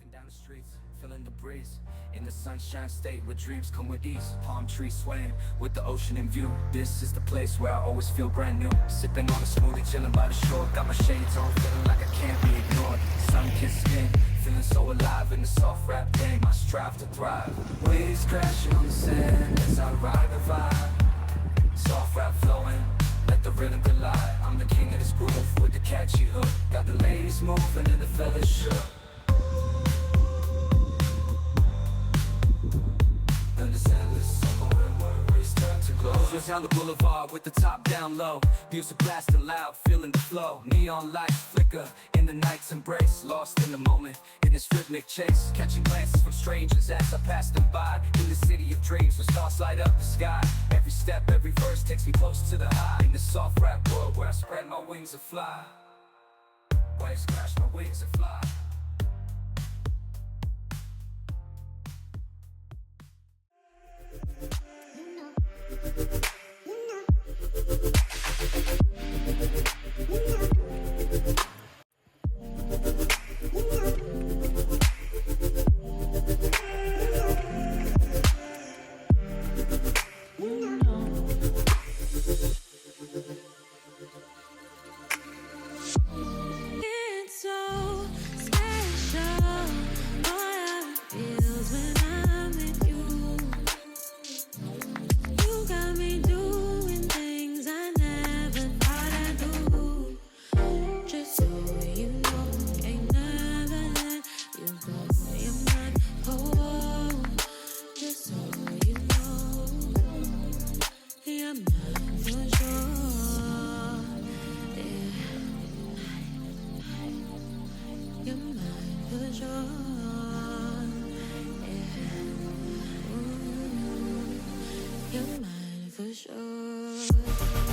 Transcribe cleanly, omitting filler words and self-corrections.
Walking down the streets, feeling the breeze. In the sunshine state where dreams come with ease. Palm trees swaying with the ocean in view. This is the place where I always feel brand new. Sipping on a smoothie, chilling by the shore. Got my shades on, feeling like I can't be ignored. Sun-kissed skin, feeling so alive in the soft rap game. I strive to thrive. Waves crashing on the sand as I ride the vibe. Soft rap flowing, let the rhythm collide. I'm the king of this groove with the catchy hook. Got the ladies moving and the fellas shook. Just down the boulevard with the top down low. Music blasting loud, feeling the flow. Neon lights flicker in the night's embrace. Lost in the moment, in this rhythmic chase. Catching glances from strangers as I pass them by. In the city of dreams where stars light up the sky. Every step, every verse takes me close to the high. In this soft rap world where I spread my wings and fly. Waves crash my wings and fly. You're mine for sure.